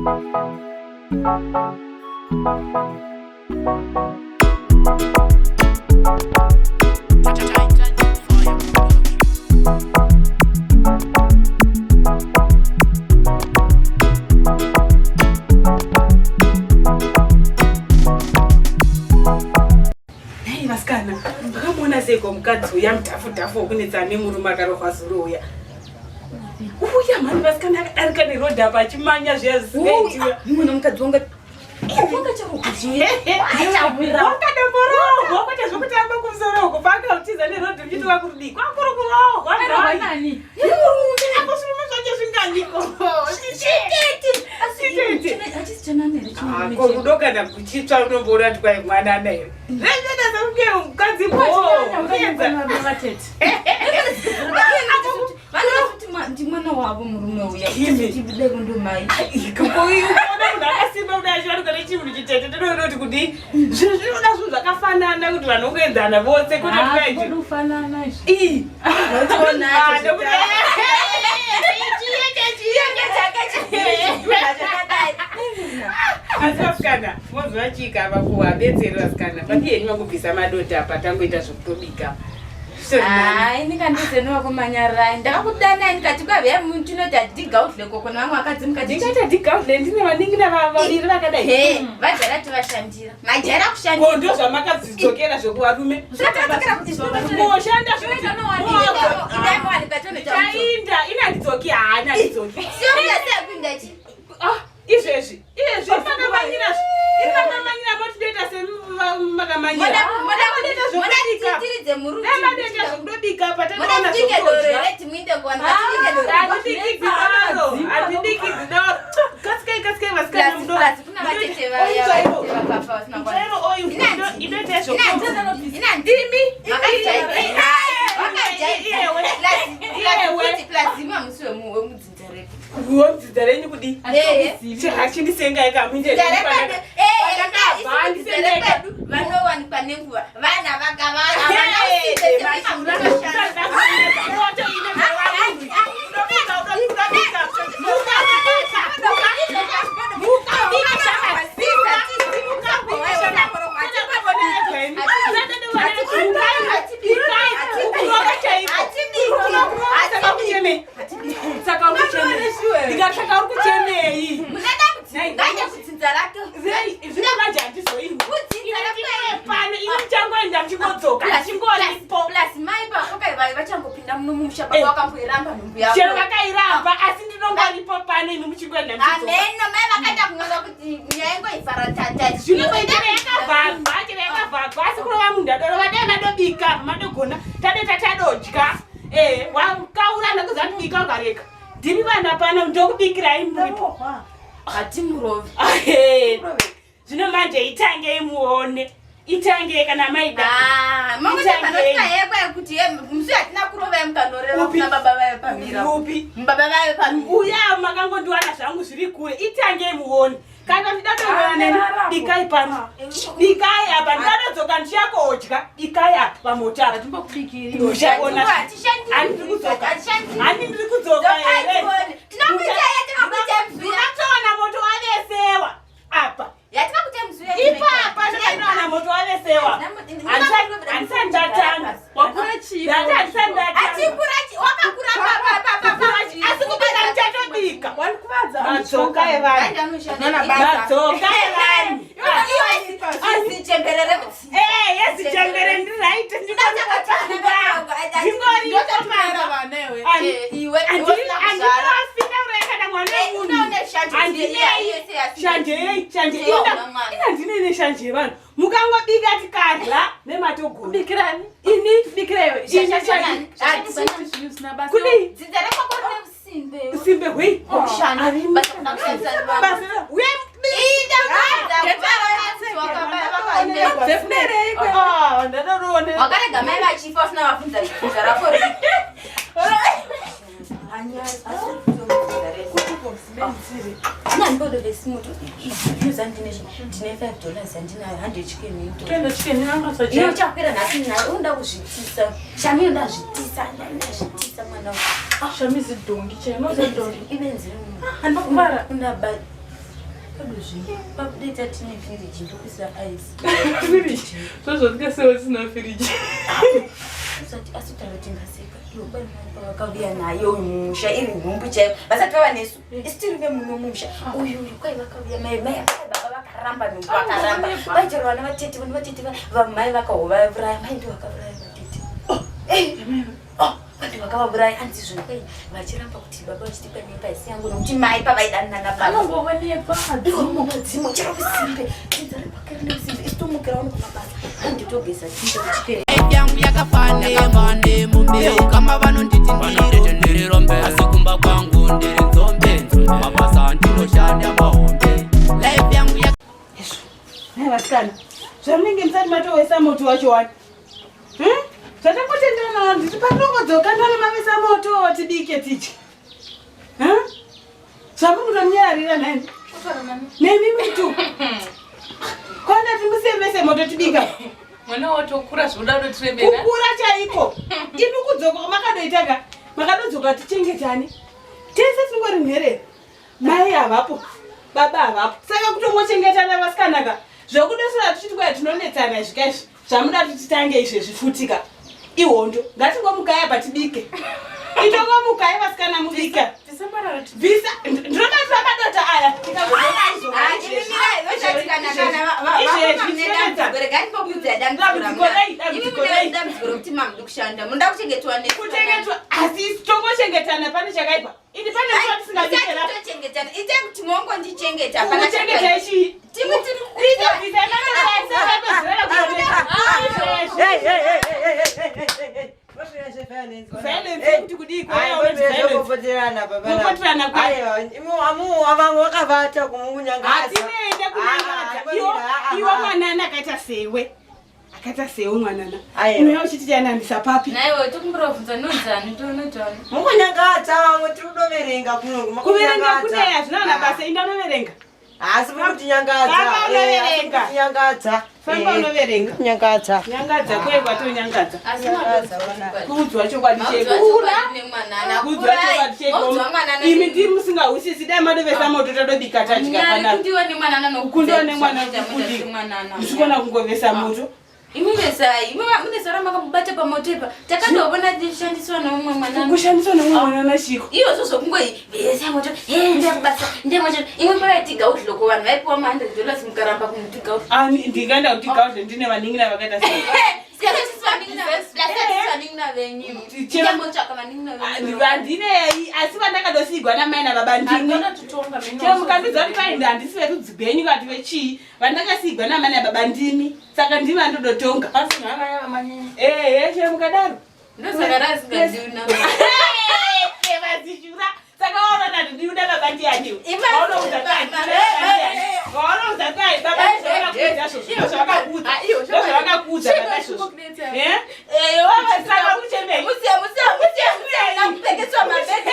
Vasikana, ndakamona seko mukadzi uya mutafu kunetsa nemurume akarokwa zuro uya. Uya mani vasikana arika nerodha apa achimanya zviya zvisingaitiwa. Mwana mukadzi wanga wanga chakukujiye. Wakadamborohwa kwete zvokutamba kumusoro paka utiza nerodha uchiti wakurudi. Kwakurokurohwa. Era nani? Murume akosurume zvacho zvingandiko. Chitete. Asitete. Atisi chanamere chimwe. Ko rudo kana kuchitsva unomboona kuti kwai mwana naye. Rezveda sakuke mukadzi bo. Ukaenza mabatete. Ndimwana wavo murume uya tibide kundomai kuona munhu akasimba kudai chivanogara chimunhu chitete tinoona kuti kudi zvinhu zvinoda zvinhu zvakafanana kuti vanhu ngoenzana vose kutofanana asi vasikana mozovachika ava kuwabetseri vasikana patieni vangobvisa madota apa tangoita zvokutobika. Nikandizeno kumanyara ndakakudana nikati kwaveya tinoti adiga out lekoko nevamwe akadzi mukati ndingati adiga out ndine vaningina vaviri vakadai vajara tivashandira majara kushandira ndo zvamakadzidzokera zvokuvarume zvakadzokera kuti moshanda chainda inandidzoki haanandidzoki sioyaseakuindachi izvezvi makamanyira motinoita semakamanyira zvokudobika patinoona kaskai vasikana mudzidzisa renyu kudi chihachindisengai vanowanikwa nenguva vana vachangopinda munomusha vakamboiramba nhumbu yavo chero vakairamba asi ndinongoripo pane imi muchingoenda ameno mai vakaita kunyoza kuti nyaingoivhara tata zvinoita yakavhagwa chero yakavhagwa asi kurova munhu adoro vadai madobika madogona tadeta tadodya wakaurana kuzatibika ukareka ndiri vana pano ndokubikirai muripo hati murovi zvino manje itangei muone itange kana maida mamwepanotikaekwa kuti musi hatina kurova mukanoreva baba vayo pamira baba vayo uya makangondiwana zvangu zviri kure itange muone kana ndidatoona neni dikai pano dikai apa ndinatodzoka ndichakodya dikai apa pamoto apa ndoshaona handiri kudzoka here ndinatoona moto wavesewa apa ipapa ndinoona moto wavesewa handisandatanga asi kubika ndichatobika madzoka evanhu yezichembere ndiraite ndingorioaandinoafika urekana mwana wemunhu inandinene shanje yevanhu mukangobika tikadla nematogobikirani ini bikirewe simbe hwei wakarega mai vachifa usina vafunza zvarako ndinambodovesimuto ndine $5 andinayo 100 chicken chakwira nhasi nayo unoda kuzvitisa shami unoda zvitisa mwana shamizi dongi cheno dongi ibenzire handokubara undaba Babudeta tine firiji ndokuisa ice. Firiji. Sozvo tikasewa sina firiji. Usati asitara tingaseka. Iwo bani vakauya nayo musha iri humbu chaiyo. Vasati vava nesu. Isitiri vemuno musha. Uyu kwai vakauya mai baba vakaramba nhumbu vakaramba. Vaichera vana vatete vamai vakauraya mai ndo vakauraya vatete. Vantu vakavauraya hanzi zvino kwai vachiramba kuti baba vachitipa nepasi yangu nokuti mai pavaidanana baba. Anongoonekwa Dzimo chero kusimbe. Dzari pakeri nesimbe. Isitomukira uno kumabasa. Handitogeza chicho kuchipere. Yangu yakafane mande mumbe kama vanonditi ndire rombe asikumba kwangu ndiri nzombe mabasa ndinoshanda mahombe life yangu ya Hai vasikana. Zvamunenge musati matowesa moto wacho wani. Zvatakutendana nditi panongodzoka ndana mavesa moto tidike tichi. Zvamunotonyarira nani? Nemi tu. Kwana timusevese moto tidika. Mwana watokura zvoda kutirembera. Kukura chaiko. Imi kudzoka makadoitaka. Makadodzoka tichengetani. Tese tingori mhere. Mai avapo. Baba avapo. Saka kutongochengetana vasikanaka. Zvokudosora tichitwa tinonetsana zvikaizvi. Zvamuda titange izvi zvifutika. Ihondo. Ngatingomukaya patibike. Itongomukaya vasikana mubika. Visa. Ndinobatwa madota aya. Asi tongochengetana pane chakaipa. Ini pane tisingabikera. Kuchengeta ichi. Iwo mwanana akaita sewe. Akaita sewe mwanana. Unoya uchitiyanandisa papi. Naiwe tokumborovhunza nonzani tonotani. Mungonyangadza vamwe tiri kudoverenga kuno. Kuverenga kuneya zvinona basa indanoverenga. Asi kuti nyangadza. Vanoverenga. Nyangadza. Famba unoverenga. Nyangadza. Nyangadza kwegwa tonyangadza. Asi madodza Kuudzwa chokwadi cheko. Kuudzwa chokwadi cheko. Imi ndiri musingahusisi dai madovesa moto tadobika tadya panapa. kundiwa nemwanana Kundiwa nemwana nokudika. Ndichikona kungovesa moto. Imuvesai, munesora makabata pamotepa. Takandobona tishandiswa nomwe mwanana. Kushandiswa nomwe mwanana chiko. Iyo zozo kungoi vesa moto. Ndakubasa, ndimoto. Imwe paraitiga uhloko vanhu vaipiwa $100 mukaramba kumutiga uhloko. Ndinganda kutiga uhloko ndine vaningina vakaita sei. Handinei asi vandakadosigwa namai nababa ndini. Mukandudza kuti paindi handisi verudzi gwenyu vati vechii. Vandakasigwa namai nababa ndini. Saka ndimi vandodotonga. Chero mukadaro. Vazishura. Saka waona kuti ndiuda baba ndianiwo. Waona uzakai baba zvavakakuudza zvozvo zvavakakuudza. Zvavakakuudza baba zvozvo. Wavasaka kuchemei. Nakupekeswa mabhedhi.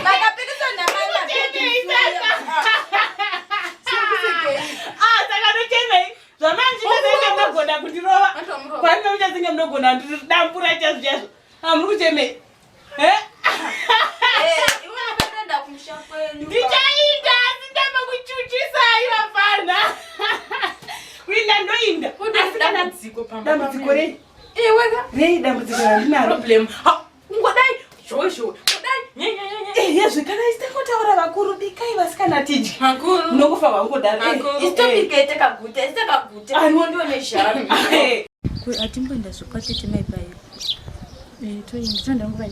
Makapekeswa namai mabhedhi. Saka nochemei. Zvamanje ndinenge munogona kundirova. Kwange muchazinge munogona kundidambura chazvo chazvo. Muri kuchemei. Ndichainda sindama kuchuchisai vafana. Kuinda ndoinda. Dambudziko pamba. Dambudziko rei? Wega. Rei dambudziko randinaro. Problem. Ungodai. Shosho. Udai. Zvekana isitakotaura vakuru dikai vasikana tidya. Makuru. Munokufa vangodaro. Isitopike takaguta, isitakaguta. Anondo nezharo. Atimboenda zvokatete mai pai. Toenda toenda nguva.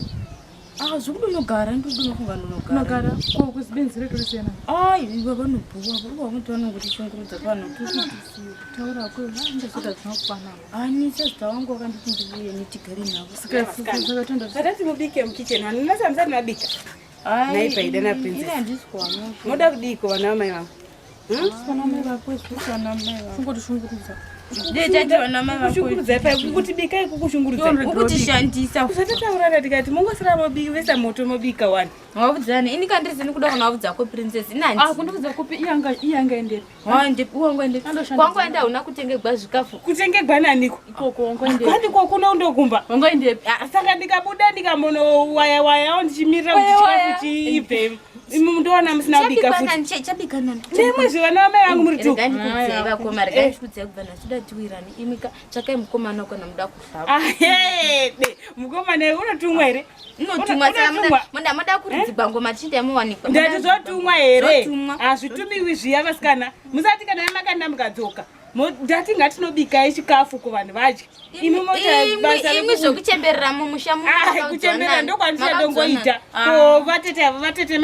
Zvokuti unogara ndodino kunga unogara. Ko kuzibenzi redu risena. Baba nobhuwa, baba vanoti vanongoti shungurudza vanhu tusitisiyo. Taura ko ndazota dzinokwana. Nisa zita wangu wakanditi ndiuye nitigare navo. Saka tonda. Sadati mubike mkicheni. Hanina samsani mabika. Nai paida na princess. Ina ndiskwamo. Moda kudiko vana vamai vangu. Vana mai vako, vana mai vako. Shungoti shungurudza. Kushungurudza pai kuti bikai kukushungurudza. Ukutishandisa. Usatataurana tikati mongosara mobika moto mobika wani. Wavudzana ini kandirizini kuda kunavudza ko princess inani. Kundikudza kupi iyanga enderi. Ndipo wangoende. Kwangoenda una kutengegwa zvikafu. Kutengegwa naniko. Ikoko wangoende. Kwani kokuna undokumba. Wangoende. Saka ndikabuda ndikamono waya ndichimirira kuti chikafu chiibve. Imu ndona musina kubika futi. Chabika nani? Nemwezi vana mai vangu muri tu. Gani kudzeva koma regai kudzeva kubana suda tuirani. Imika chakai mukoma nako na muda kuhlava. Ah he, mukoma ne unotumwa here. Unotumwa saka muda kuridzigwa ngoma chinde yamuwanikwa. Ndati zotumwa here. Azvitumiwi zviya vasikana. Musati kana yamakanda mukadzoka. Ndati ngatinobika chikafu kuvanhu vadye. Imi mota basa imwe zvokuchemberera mumusha kuchemberera ndokwanisa dongoita. Ko vatete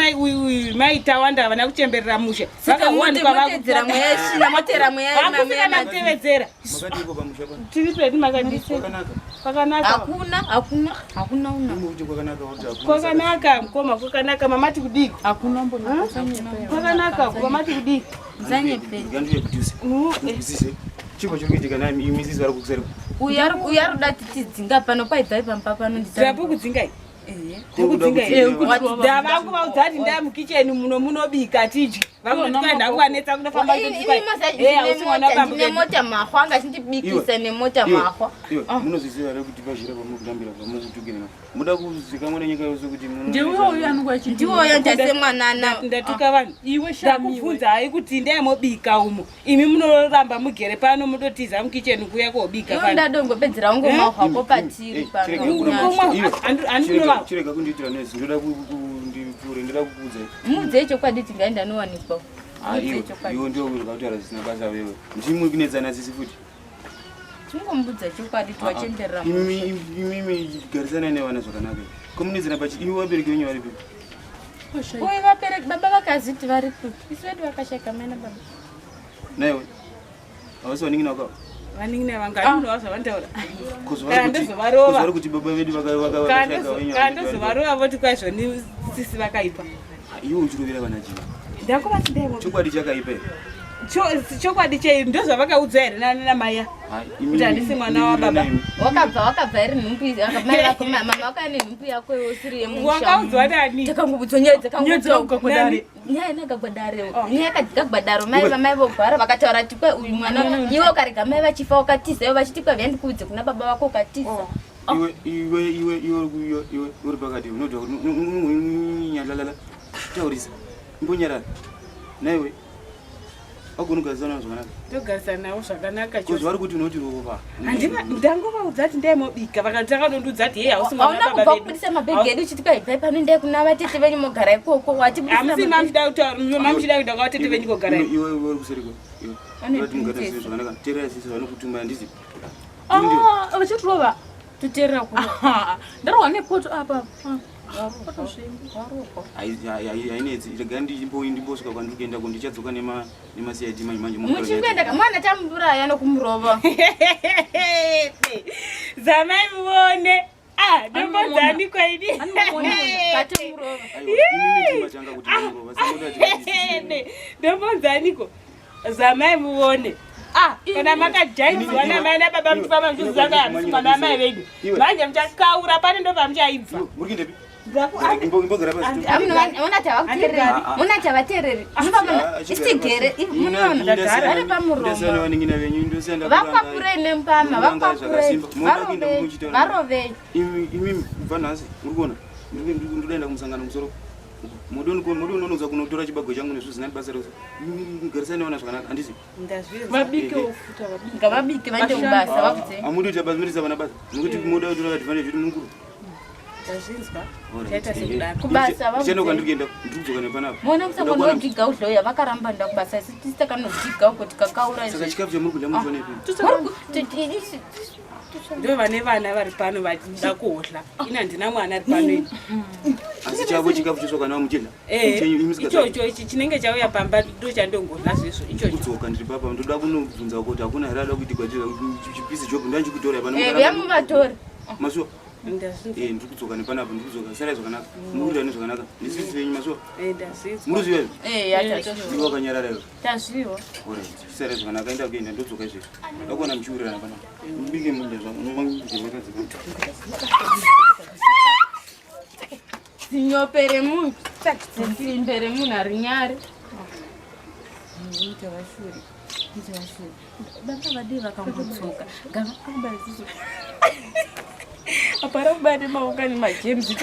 mai tawanda vana kuchemberera musha. Vakawanikwa vakutedzera mweya shina motera mweya mama matevedzera. Makadiko pamusha pa. Tiri pedu makadise. Kwakanaka. Hakuna una. Muti kwakanaka kuti Kwakanaka mkoma kwakanaka mamati kudiko. Hakuna mbona. Kwakanaka mamati kudiko. Zanyepe. Gandu yekuduse. Ndisise. Chiko chikuitika na imizizi vari kukusera. Uyaru dati tidzinga pano paibva pamba pano Ndapo kudzinga. Vangu vaudzati nda mukicheni munobika tidye. Vakuenda kwanetsa kunofamba nemota mahwa ngachindibikisa nemota mahwa. Munozviziva here kuti pazvira pamukutambira pamukutukira. Muda kuzikamwa nenyika yose kuti Ndiwo uyu anogwa chiti. Ndiwo yandase mwanana. Ndatuka vanhu. Iwe shamiwe. Ndakubvunza hai kuti ndayamobika umo. Imi munoramba mugere pano mutotiza mukicheni kuya kobika pano. Ndadongopedzera ngo mahwa ko patiri pano. chirega kundiitira nezi ndoda kundipfuure ndoda kukuudza mudze chokwadi tingaenda nowanikwa. Iwo ndio urikataura zvisina basa wewe. Ndimwe kunedzana sisi futi. Tingombudza chokwadi twachenderera. Imi garisana nevana zvakanaka. Komunedzana pachi iwe vabereki venyu vari pipi? Uye vabereki baba vakaziti vari kupi. Isu vedu vakashaka mai nababa. Naiwe havasi vaningina wakavo? Vaningina vanga munovaza vantaura. Kozvari kuti baba vedu vakashaka venyu. Kandozovarova voti kwaizvo sisi vakaipa. Iwe uchirovera vana chii? Ndakuvati ndaivo. Chokwadi chakaipa. Chokwadi chei ndozvavakaudza here namaya. Kuti handisi mwana wababa. Wakabva iri nhumbi mama wakaine nhumbi yako usiri yemusha. Wakaudzwa nani? Takangobudzwa nyaya dzakangudari. Nyaya nakagwadaro. Nyaya kadzikagwadaro mai vogwara vakataura kuti kwe uyu mwana iwe ukarega mai vachifa ukatiza iwe vachiti kwe vyandikuudze kuna baba vako ukatiza. Iwe uri pakati unodwa kuti nyandalala taurisa mbonyarara naiwe agonogarisana zvakanaka togarisana navo zvakanaka chose vari kuti unoti ropa ndangovaudza kuti ndaimobika vakatakandondudza kuti hei hausi mwana baba vedu hauna kubva kubudisa mabhegi edu uchiti kwaibvai pano ndai kuna vatete venyu mogara ikoko watibudisa mamuchida kuda kwa vatete venyu kogara iwe uri kuseriko iwe ati mugarisire zvakanaka teerera sisi vanokutuma handisi vachitirova toteerera kuno ndarohwa nepoto apa hainetsi rega ndimbosvika kwandiri kuenda ko ndichadzoka nemacid manje muchingoenda mwana tamuraya nokumurova zamai muone ndombonzani kwaidi ndombonzaniko zamai muone kana makajaivwa namai nababa mufamba mchizanga mwana amai vedu manje muchakaura pane ndo pamuchaibva munatavateereri istigere vaningina venyu vakwapurei nempama vakwapurei varovei imi kubva nhasi uri kuona ndodaenda kumusangano musoro modononodza kunotora chibago changu nezvo zina basa rose garisai nevana zvakanaka handisi ngavabike vaende kubasa vakudze hamudi kuti abazimirisa vana basa nokuti moda kutora advantage kuti mukuru kubasa kandikuenda ndikudzoka nepanapa mona musangonodiga udhloya vakaramba nda kubasa isi tisitakanodziga uko tikakaura saka chikafu chamuri kudya mufaneipi ndo vane vana vari pano vachida kuhodla ina handina mwana ari pano asi chavo chikafu chosokana muchidla ichocho ichi chinenge chauya pamba ndo chandongodla zvezvo ichocho kudzoka ndiri papa ndoda kunobvunza kuti hakuna here ada kuitigwa chipisi job ndanchikutora yamuvatori masuwa ndiri kudzoka nepanapa ndiri kudzoka sarai zvakanaka mukurira nezvakanaka ndisisi venyu masuwa muri ziva ivo wakanyarara ivo tazviwa sarai zvakanaka enda kuenda ndodzoka izvezvo ndakuona muchiurirana panapa mubike munda zinyopere munhu zimbere munhu ari nyari baba vadi vakangotsoka gavakabazizo apara kubate maungani majames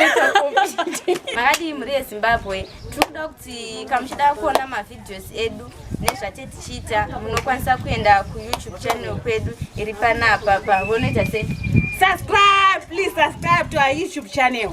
makadi muri yezimbabwe Tinoda kuti kamuchida kuona mavideos edu nezvatetichita munokwanisa kuenda kuYouTube channel kwedu iri panapa pavonoita sei subscribe, please subscribe to our YouTube channel.